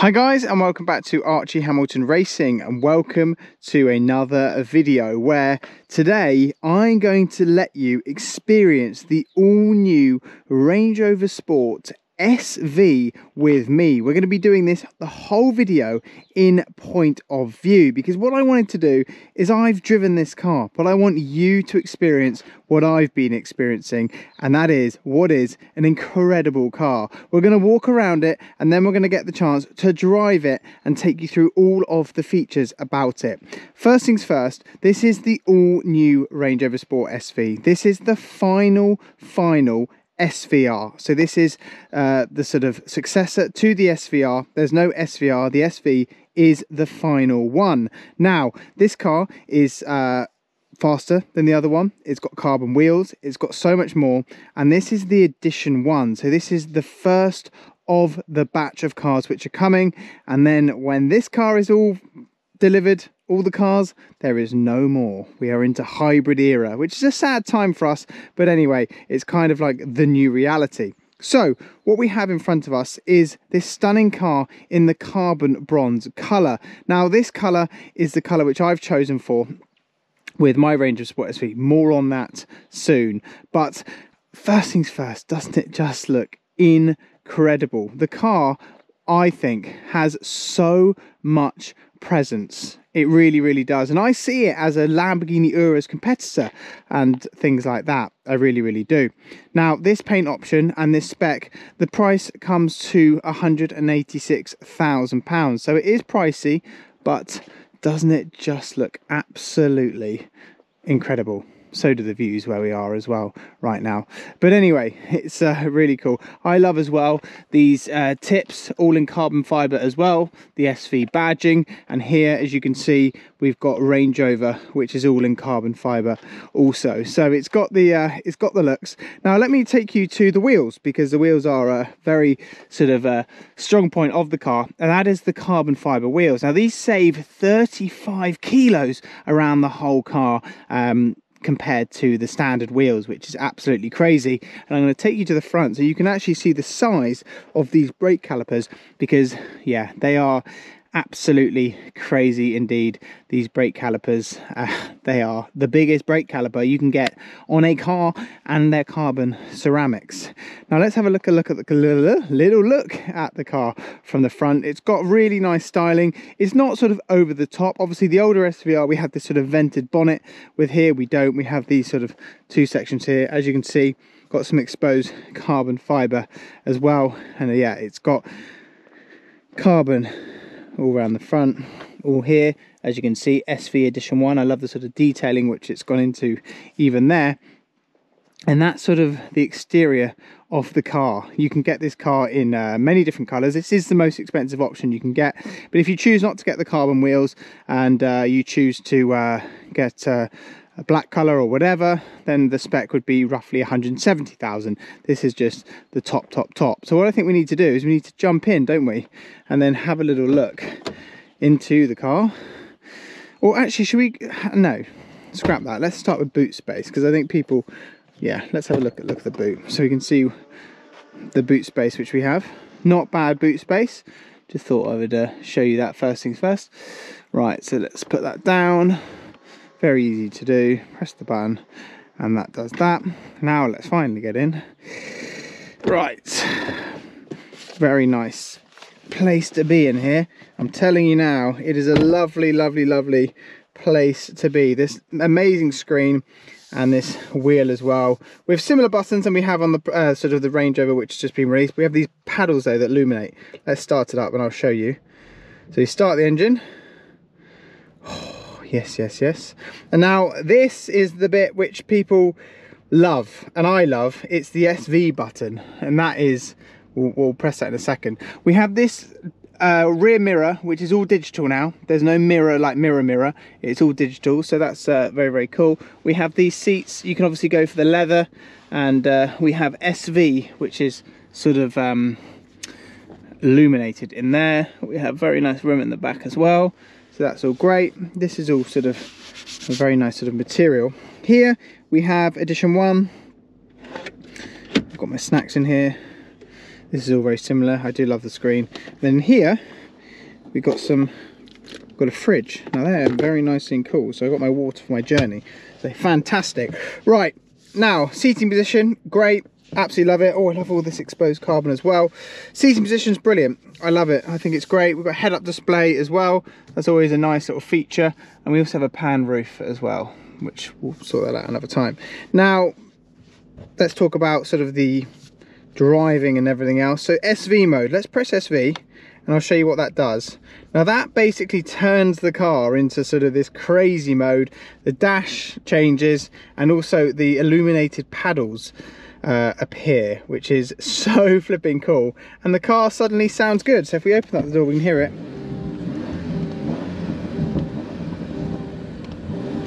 Hi guys, and welcome back to Archie Hamilton Racing, and welcome to another video where today I'm going to let you experience the all-new Range Rover Sport SV with me. We're going to be doing this the whole video in point of view, because what I wanted to do is I've driven this car, but I want you to experience what I've been experiencing, and that is what is an incredible car. We're going to walk around it, and then we're going to get the chance to drive it and take you through all of the features about it. First things first, this is the all new Range Rover Sport SV. This is the final SVR. So this is the sort of successor to the SVR. There's no SVR. The SV is the final one. Now, this car is faster than the other one. It's got carbon wheels. It's got so much more. And this is the edition 1. So this is the first of the batch of cars which are coming. And then when this car is all delivered, all the cars, there is no more. We are into hybrid era, which is a sad time for us, but anyway, it's kind of like the new reality. So what we have in front of us is this stunning car in the carbon bronze color. Now this color is the color which I've chosen for with my Range Rover Sport SV. More on that soon, but first things first, doesn't it just look incredible? The car, I think, has so much presence. It really does, and I see it as a Lamborghini Urus competitor and things like that. I really do. Now this paint option and this spec, the price comes to £186,000, so it is pricey, but doesn't it just look absolutely incredible? So do the views where we are as well right now. But anyway, it's really cool. I love as well these tips, all in carbon fiber as well, the SV badging, and here, as you can see, we've got Range Rover, which is all in carbon fiber also. So it's got the looks. Now let me take you to the wheels, because the wheels are a very sort of strong point of the car, and that is the carbon fiber wheels. Now these save 35 kilos around the whole car, compared to the standard wheels, which is absolutely crazy. And I'm going to take you to the front so you can actually see the size of these brake calipers, because yeah, they are absolutely crazy indeed. These brake calipers, they are the biggest brake caliper you can get on a car, and they're carbon ceramics. Now let's have a look at the little look at the car from the front. It's got really nice styling. It's not sort of over the top. Obviously the older SVR, we had this sort of vented bonnet. With here we don't. We have these sort of two sections here, as you can see. Got some exposed carbon fiber as well, and yeah, it's got carbon all around the front, all here, as you can see, SV edition 1. I love the sort of detailing which it's gone into even there. And that's sort of the exterior of the car. You can get this car in many different colors. This is the most expensive option you can get, but if you choose not to get the carbon wheels and you choose to get a black color or whatever, then the spec would be roughly 170,000. This is just the top. So what I think we need to do is we need to jump in, don't we, and then have a little look into the car. Or actually, should we, no, scrap that. Let's start with boot space, because I think people, yeah, let's have a look at the boot so we can see the boot space which we have. Not bad boot space. Just thought I would show you that first things first. Right, so let's put that down. Very easy to do. Press the button and that does that. Now let's finally get in. Right, very nice place to be in here. I'm telling you now, it is a lovely place to be. This amazing screen and this wheel as well, with similar buttons than we have on the sort of the Range Rover which has just been released. We have these paddles though that illuminate. Let's start it up and I'll show you. So you start the engine. Yes. And now this is the bit which people love, and I love. It's the SV button, and that is, we'll press that in a second. We have this rear mirror, which is all digital now. There's no mirror like mirror. It's all digital, so that's very cool. We have these seats. You can obviously go for the leather, and we have SV, which is sort of illuminated in there. We have very nice room in the back as well. So that's all great. This is all sort of a very nice sort of material. Here we have edition 1. I've got my snacks in here. This is all very similar. I do love the screen. Then here we've got a fridge. Now they're very nicely and cool. So I've got my water for my journey. They're fantastic. Right, now seating position, great. Absolutely love it. Oh, I love all this exposed carbon as well. Seating position's brilliant. I love it. I think it's great. We've got head-up display as well. That's always a nice little feature. And we also have a pan roof as well, which we'll sort that out another time. Now, let's talk about sort of the driving and everything else. So SV mode. Let's press SV, and I'll show you what that does. Now that basically turns the car into sort of this crazy mode. The dash changes, and also the illuminated paddles appear, which is so flipping cool, and the car suddenly sounds good. So if we open up the door, we can hear it.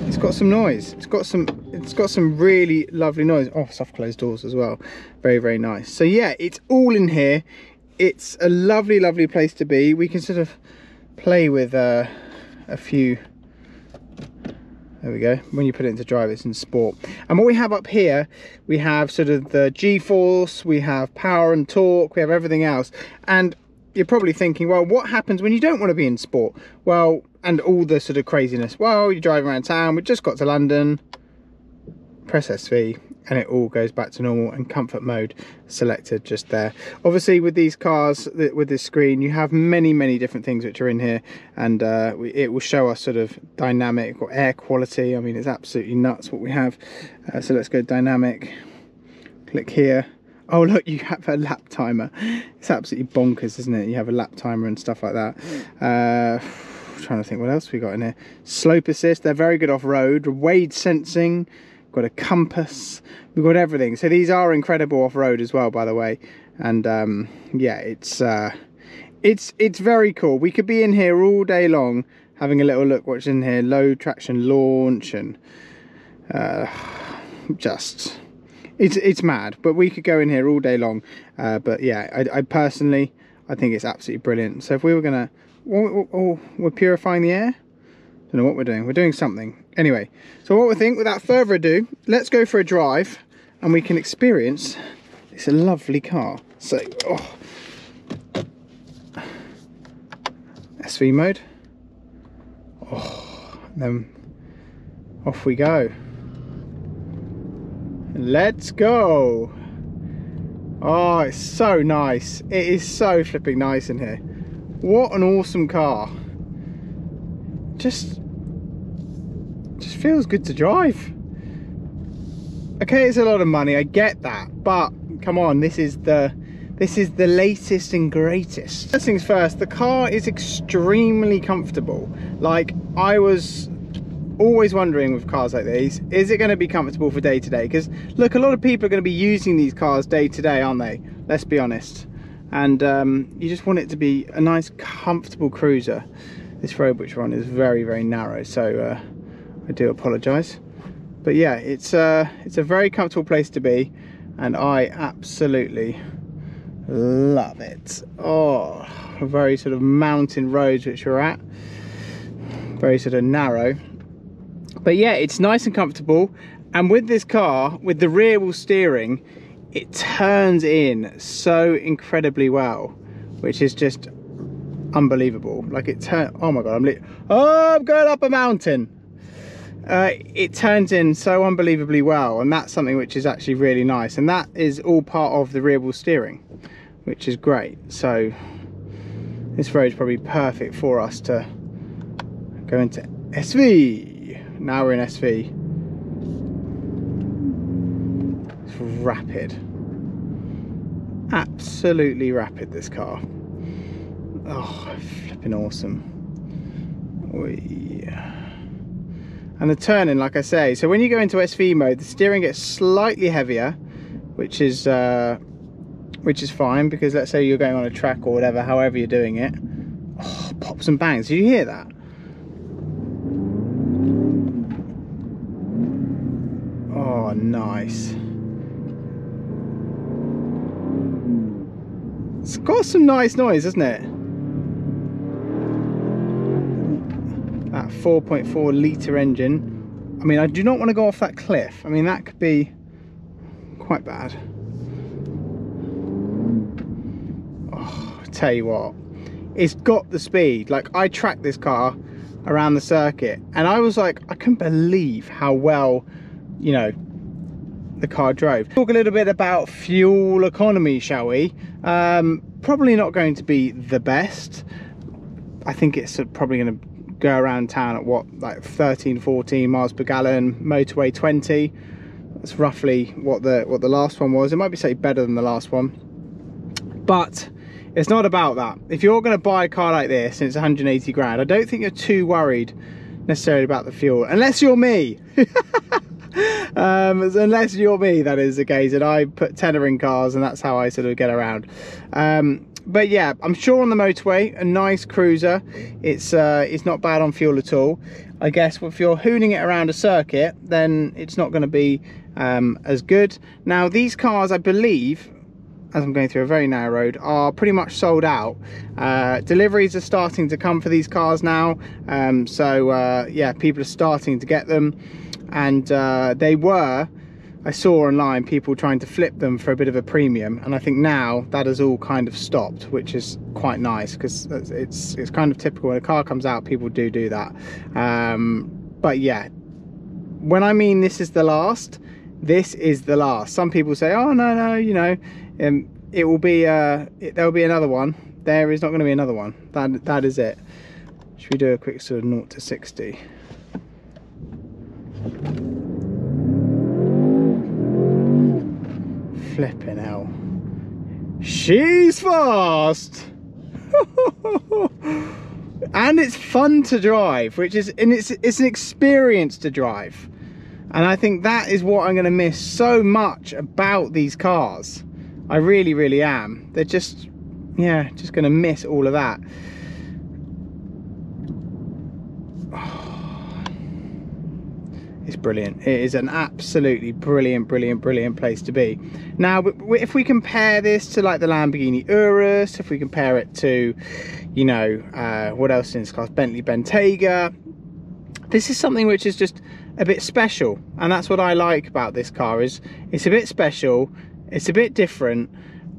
It's got some noise. It's got some really lovely noise. Oh, soft closed doors as well. Very, very nice. So yeah, it's all in here. It's a lovely, lovely place to be. We can sort of play with a few. There we go. When you put it into drive, it's in sport. And what we have up here, we have sort of the G-force, we have power and torque, we have everything else. And you're probably thinking, well, what happens when you don't want to be in sport? Well, and all the sort of craziness. Well, you're driving around town, we just got to London, press SV, and it all goes back to normal, and comfort mode selected just there. Obviously with these cars, with this screen, you have many different things which are in here, and it will show us sort of dynamic or air quality. I mean, it's absolutely nuts what we have. So let's go dynamic, click here. Oh look, you have a lap timer. It's absolutely bonkers, isn't it? You have a lap timer and stuff like that. Trying to think what else we got in here. Slope assist, they're very good off-road. Wade sensing, got a compass, we've got everything. So these are incredible off-road as well, by the way. And yeah, it's very cool. We could be in here all day long having a little look what's in here. Low traction launch, and just it's mad. But we could go in here all day long. But yeah, I personally, I think it's absolutely brilliant. So if we were gonna, oh, we're purifying the air. Don't know what we're doing. We're doing something. Anyway, so what we think, without further ado, let's go for a drive and we can experience this lovely car. So, oh. SV mode. Oh, and then off we go. Let's go. Oh, it's so nice. It is so flipping nice in here. What an awesome car. Just feels good to drive. Okay, it's a lot of money, I get that, but come on, this is the latest and greatest. First things first, the car is extremely comfortable. Like, I was always wondering with cars like these, is it going to be comfortable for day to day? Because look, a lot of people are going to be using these cars day to day, aren't they? Let's be honest. And you just want it to be a nice comfortable cruiser. This road which we're on is very narrow, so I do apologise. But yeah, it's a very comfortable place to be, and I absolutely love it. Oh, very sort of mountain roads which we're at, very sort of narrow. But yeah, it's nice and comfortable, and with this car, with the rear wheel steering, it turns in so incredibly well, which is just unbelievable. Like, it turn, oh my god, I'm going up a mountain. It turns in so unbelievably well, and that's something which is actually really nice, and that is all part of the rear wheel steering, which is great. So this road is probably perfect for us to go into SV. Now we're in SV. It's rapid, absolutely rapid, this car. Oh, flipping awesome. Oy. And the turning, like I say, so when you go into SV mode, the steering gets slightly heavier, which is fine, because let's say you're going on a track or whatever, however you're doing it. Oh, pops and bangs, did you hear that? Oh, nice. It's got some nice noise, hasn't it? That 4.4 litre engine. I mean, I do not want to go off that cliff. I mean, that could be quite bad. Oh, I tell you what, it's got the speed. Like, I tracked this car around the circuit and I was like, I couldn't believe how well, you know, the car drove. Talk a little bit about fuel economy, shall we? Probably not going to be the best. I think it's probably going to go around town at what, like 13, 14 miles per gallon, motorway 20. That's roughly what the last one was. It might be slightly better than the last one, but it's not about that. If you're going to buy a car like this and it's 180 grand, I don't think you're too worried necessarily about the fuel, unless you're me. Unless you're me, that is the case, and I put tenner in cars and that's how I sort of get around. But yeah, I'm sure on the motorway, a nice cruiser. It's not bad on fuel at all. I guess if you're hooning it around a circuit, then it's not going to be as good. Now, these cars, I believe, as I'm going through a very narrow road, are pretty much sold out. Deliveries are starting to come for these cars now. Yeah, people are starting to get them. And I saw online people trying to flip them for a bit of a premium, and I think now that has all kind of stopped, which is quite nice, because it's kind of typical when a car comes out, people do that. But yeah, when I mean this is the last, this is the last. Some people say, oh no, you know, it will be there'll be another one. There is not going to be another one. That is it. Should we do a quick sort of 0 to 60? Flipping hell, she's fast. And it's fun to drive, which is, and it's an experience to drive, and I think that is what I'm going to miss so much about these cars. I really am. They're just, yeah, just going to miss all of that. It's brilliant. It is an absolutely brilliant place to be. Now, if we compare this to like the Lamborghini Urus, if we compare it to, you know, what else in this class, Bentley Bentayga, this is something which is just a bit special, and that's what I like about this car. Is it's a bit special, it's a bit different,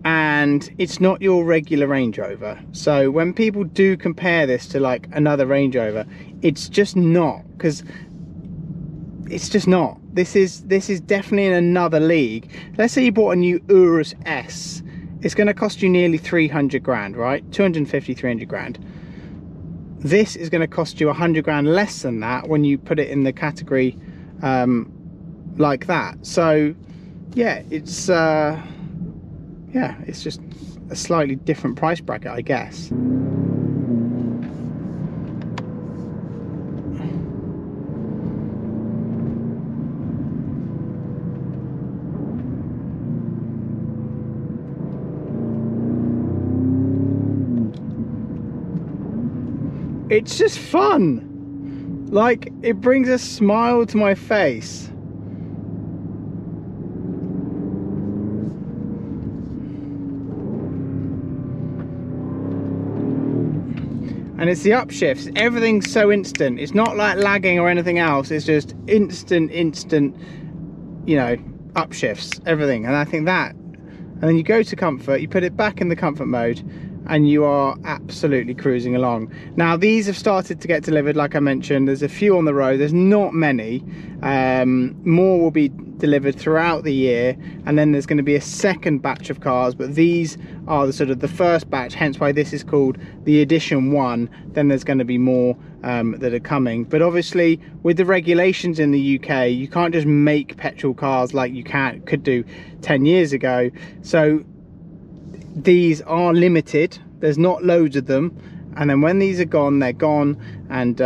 and it's not your regular Range Rover. So when people do compare this to like another Range Rover, it's just not, because it's just not. This is definitely in another league. Let's say you bought a new Urus S. It's going to cost you nearly 300 grand, right? 250, 300 grand. This is going to cost you 100 grand less than that when you put it in the category like that. So yeah, it's just a slightly different price bracket, I guess. It's just fun. Like, it brings a smile to my face. And it's the upshifts. Everything's so instant. It's not like lagging or anything else. It's just instant, you know, upshifts, everything. And I think that, and then you go to comfort, you put it back in the comfort mode, and you are absolutely cruising along. Now, these have started to get delivered, like I mentioned. There's a few on the road. There's not many. More will be delivered throughout the year, and then there's going to be a second batch of cars, but these are the sort of the first batch, hence why this is called the edition 1. Then there's going to be more that are coming, but obviously with the regulations in the UK, you can't just make petrol cars like you could do 10 years ago. So these are limited. There's not loads of them, and then when these are gone, they're gone. And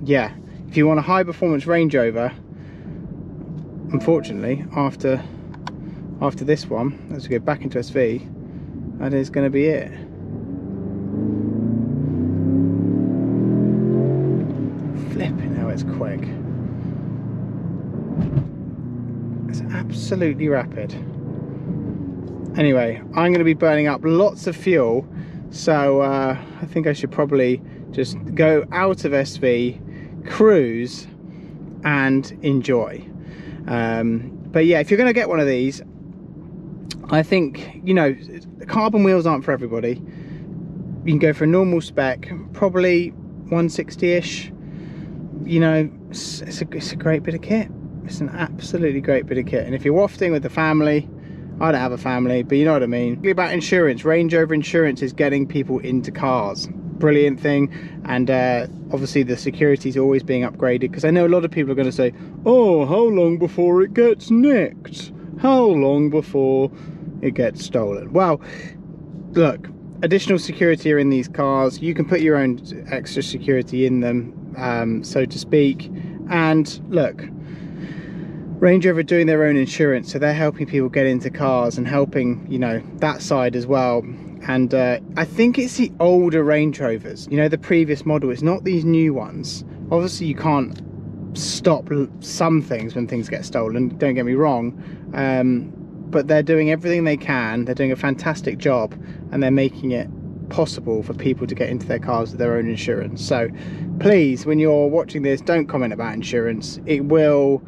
yeah, if you want a high performance Range Rover, unfortunately, after this one, as we go back into SV, that is going to be it. Flipping how it's quick. It's absolutely rapid. Anyway, I'm going to be burning up lots of fuel, so I think I should probably just go out of SV, cruise, and enjoy. But yeah, if you're going to get one of these, I think, you know, carbon wheels aren't for everybody. you can go for a normal spec, probably 160-ish. You know, it's a great bit of kit. It's an absolutely great bit of kit. And if you're wafting with the family, I don't have a family, but you know what I mean. About insurance, Range Rover insurance is getting people into cars. Brilliant thing. And obviously the security is always being upgraded, because I know a lot of people are going to say, oh, how long before it gets nicked? How long before it gets stolen? Well, look, additional security are in these cars. You can put your own extra security in them, so to speak. And look, Range Rover are doing their own insurance, so they're helping people get into cars and helping, you know, that side as well. And I think it's the older Range Rovers, you know, the previous model. It's not these new ones. Obviously you can't stop some things when things get stolen, don't get me wrong, but they're doing everything they can. They're doing a fantastic job, and they're making it possible for people to get into their cars with their own insurance. So please, when you're watching this, don't comment about insurance. It will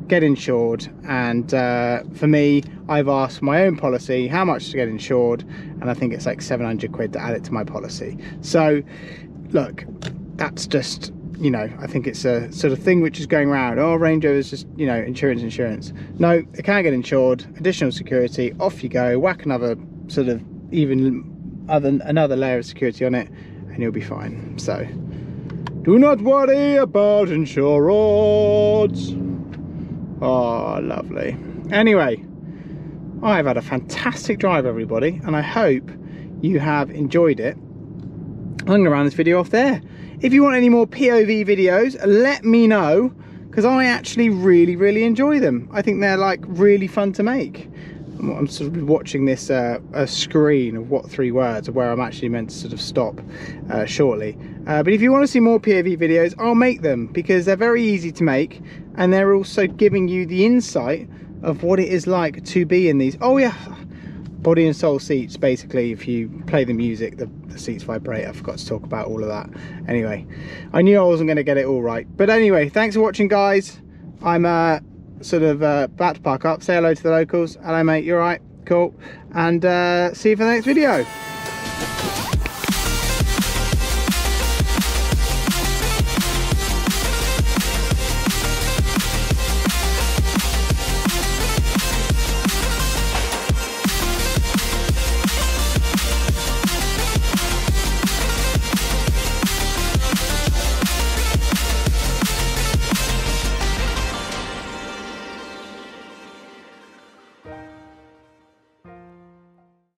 get insured. And for me, I've asked for my own policy how much to get insured, and I think it's like 700 quid to add it to my policy. So look, that's just, you know, I think it's a sort of thing which is going around. Oh, Range Rover is just, you know, insurance. No, it can't get insured. Additional security, off you go, whack another sort of another layer of security on it, and you'll be fine. So do not worry about insurance. Oh, lovely. Anyway, I've had a fantastic drive, everybody, and I hope you have enjoyed it. I'm going to round this video off there. If you want any more POV videos, let me know, because I actually really enjoy them. I think they're like really fun to make. I'm sort of watching this a screen of what 3 words, of where I'm actually meant to sort of stop shortly. But if you want to see more POV videos, I'll make them, because they're very easy to make, and they're also giving you the insight of what it is like to be in these. Oh yeah, body and soul seats. Basically, if you play the music, the seats vibrate. I forgot to talk about all of that. Anyway, I knew I wasn't going to get it all right. But anyway, thanks for watching, guys. I'm sort of about to park up, say hello to the locals. Hello mate, you alright? Cool. And see you for the next video.